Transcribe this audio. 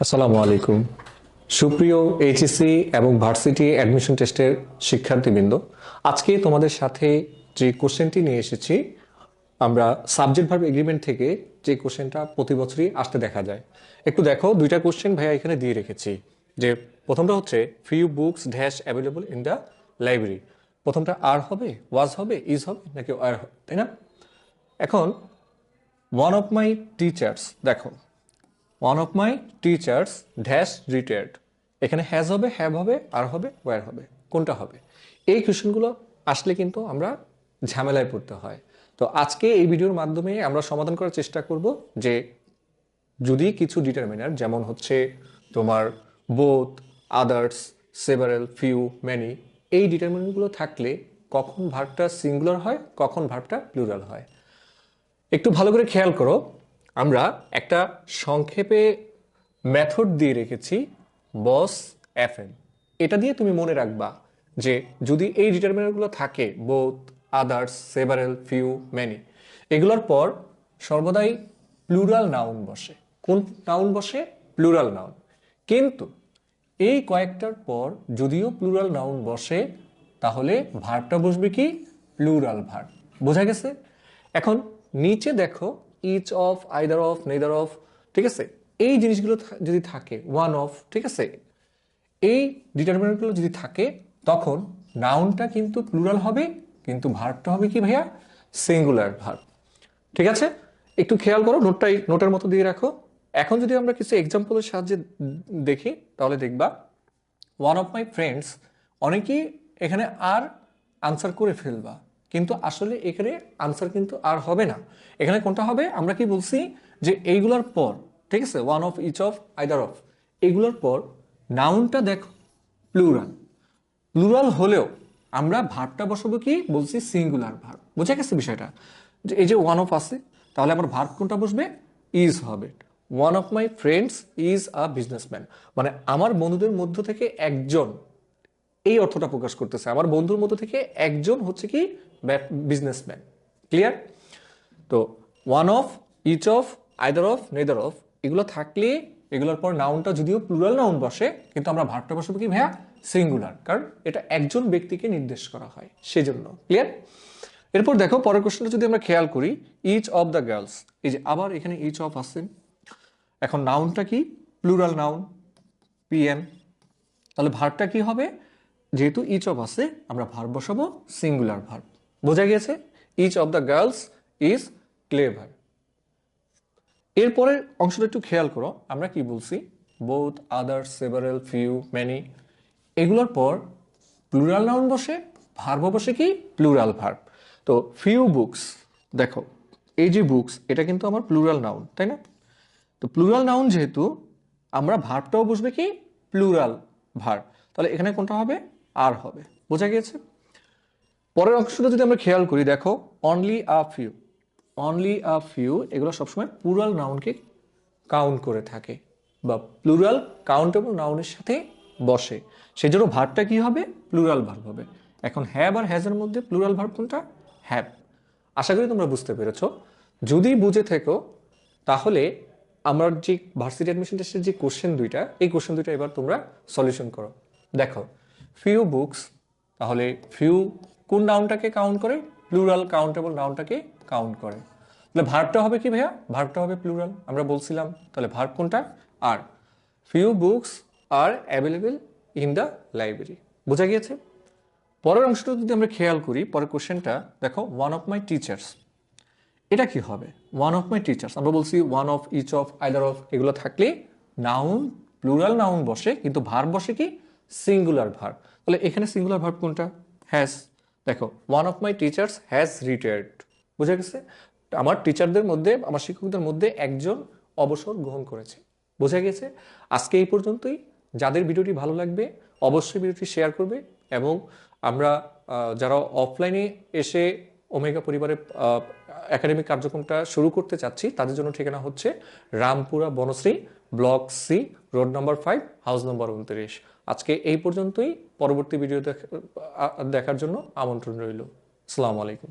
আসসালামু আলাইকুম সুপ্রিয় এইচএসসি এবং ভার্সিটি অ্যাডমিশন টেস্টের শিক্ষার্থীবৃন্দ, আজকে তোমাদের সাথে যে কোশ্চেনটি নিয়ে এসেছি আমরা সাবজেক্ট ভার্ব এগ্রিমেন্ট থেকে, যে কোশ্চেনটা প্রতি বছরই আসতে দেখা যায়। একটু দেখো, দুইটা কোশ্চেন ভাইয়া এখানে দিয়ে রেখেছি। যে প্রথমটা হচ্ছে few books dash available in the library. প্রথমটা আর হবে, ওয়াজ হবে, ইজ হবে নাকি আর হবে, তাই না? এখন ওয়ান অফ মাই টিচার্স, দেখো one of my teachers dash retired. এখানে হ্যাজ হবে, হ্যাভ হবে, আর হবে, ওয়ার হবে, কোনটা হবে? এই কোয়েশ্চেনগুলো আসলে কিন্তু আমরা ঝামেলায় পড়তে হয়। তো আজকে এই ভিডিওর মাধ্যমে আমরা সমাধান করার চেষ্টা করব যে যদি কিছু ডিটারমিনার, যেমন হচ্ছে তোমার both, others, several, few, many, এই ডিটারমিনারগুলো থাকলে কখন ভার্বটা সিঙ্গুলার হয়, কখন ভার্বটা প্লুরাল হয়। একটু ভালো করে খেয়াল করো, আমরা একটা সংক্ষেপে মেথড দিয়ে রেখেছি বস এফএম। এটা দিয়ে তুমি মনে রাখবা যে যদি এই ডিটারমিনারগুলো থাকে, both, others, several, few, many, এগুলোর পর সর্বদাই প্লুরাল নাউন বসে। কোন নাউন বসে? Plural noun. কিন্তু এই কয়েকটার পর যদিও প্লুরাল নাউন বসে, তাহলে ভার্বটা বসবে কি? Plural verb. বোঝা গেছে? এখন নিচে দেখো, each of, either of, neither of, ঠিক আছে, এই জিনিসগুলো যদি থাকে, ওয়ান অফ, ঠিক আছে, এই ডিটারমিনেন্টগুলো যদি থাকে, তখন নাউনটা কিন্তু প্লুরাল হবে, কিন্তু ভার্বটা হবে কি ভাইয়া? Singular verb. ঠিক আছে, একটু খেয়াল করো, নোটের মতো দিয়ে রাখো। এখন যদি আমরা কিছু এক্সাম্পলের সাহায্যে দেখি, তাহলে দেখবা ওয়ান অফ মাই ফ্রেন্ডস, অনেকেই এখানে আর আনসার করে ফেলবা, কিন্তু আসলে এখানে আনসার কিন্তু আর হবে না। এখানে কোনটা হবে? আমরা কি বলছি যে এইগুলোর পর, ঠিক আছে, one of, each of, either of, এগুলোর পর নাউনটা দেখো প্লুরাল। প্লুরাল হলেও আমরা ভার্বটা বসাবো কি? বলছি সিঙ্গুলার ভার্ব। বোঝা গেছে বিষয়টা? যে এই যে ওয়ান অফ আছে, তাহলে আমার ভার্ব কোনটা বসবে? ইজ হবে। One of my friends is a businessman, মানে আমার বন্ধুদের মধ্য থেকে একজন, এই অর্থটা প্রকাশ করতেছে আমার বন্ধুর মধ্য থেকে একজন হচ্ছে কি? বিজনেসম্যান। ক্লিয়ার? তো one of, each of, either of, neither of, এগুলো থাকলে এগুলোর পর নাউনটা যদিও প্লুরাল নাউন বসে, কিন্তু আমরা ভার্বটা বসাবো কি ভাইয়া? সিঙ্গুলার, কারণ এটা একজন ব্যক্তিকে নির্দেশ করা হয়, সেজন্য। ক্লিয়ার? এরপর দেখো পরের কোশ্চেনটা যদি আমরা খেয়াল করি, ইচ অফ দ্য গার্লস, এই যে আবার এখানে ইচ অফ আছে। এখন নাউনটা কি? Plural noun, PM. তাহলে ভার্বটা কি হবে? যেহেতু ইচ অফ আছে, আমরা ভার্ব বসাবো সিঙ্গুলার ভার্ব। বোঝা গেছে? Each of the girls is clever. এরপরের অংশটা একটু খেয়াল করো, আমরা কি বলছি? Both, others, several, few, many, এগুলোর পর প্লুরাল নাউন বসে, ভার্ব বসে কি? Plural verb. তো ফিউ বুকস, দেখো এই যে বুকস, এটা কিন্তু আমার প্লুরাল নাউন, তাই না? তো প্লুরাল নাউন যেহেতু, আমরা ভার্বটাও বসবে কি? Plural verb. তাহলে এখানে কোনটা হবে? আর হবে। বোঝা গিয়েছে? পরের অংশটা যদি আমরা খেয়াল করি, দেখো only a few, only a few, এগুলো সবসময় প্লুরাল নাউনকে কাউন্ট করে থাকে, বা প্লুরাল কাউন্টেবল নাউনের সাথে বসে, সেজন্য ভার্বটা কি হবে? প্লুরাল ভার্ব হবে। এখন হ্যাভ আর হ্যাজের মধ্যে প্লুরাল ভার্ব কোনটা? হ্যাভ। আশা করি তোমরা বুঝতে পেরেছো। যদি বুঝে থেকো, তাহলে আমরা যে ভার্সিটি অ্যাডমিশন টেস্টের যে কোশ্চেন দুইটা, এই কোশ্চেন দুইটা এবার তোমরা সলিউশন করো। দেখো ফিউ বুকস, তাহলে ফিউ কোন নাউনটাকে কাউন্ট করে? প্লুরাল কাউন্টেবল নাউনটাকে কাউন্ট করে। তাহলে ভার্বটা হবে কি ভাইয়া? ভার্বটা হবে প্লুরাল, আমরা বলছিলাম। তাহলে ভার্ব কোনটা? Are. Few books are available in the library. বোঝা গিয়েছে? পরের অংশটা যদি আমরা খেয়াল করি, পরের কোশ্চেনটা দেখো, ওয়ান অফ মাই টিচার্স, এটা কি হবে? ওয়ান অফ মাই টিচার্স, আমরা বলছি one of, each of, either of, এগুলো থাকলে নাউন প্লুরাল নাউন বসে, কিন্তু ভার্ব বসে কি? Singular verb. তাহলে এখানে সিঙ্গুলার ভার্ব কোনটা? হ্যাজ। দেখো one of my teachers has retired. বুঝা গেছে? আমার টিচারদের মধ্যে, আমার শিক্ষকদের মধ্যে একজন অবসর গ্রহণ করেছে। বোঝা গেছে? আজকে এই পর্যন্তই। যাদের ভিডিওটি ভালো লাগবে অবশ্যই ভিডিওটি শেয়ার করবে, এবং আমরা যারা অফলাইনে এসে ওমেগা পরিবারের একাডেমিক কার্যক্রমটা শুরু করতে চাচ্ছি, তাদের জন্য ঠিকানা হচ্ছে Rampura Banasree, block C, road number 5, house number 29। আজকে এই পর্যন্তই। পরবর্তী ভিডিও দেখার জন্য আমন্ত্রণ রইল। আসসালামু আলাইকুম।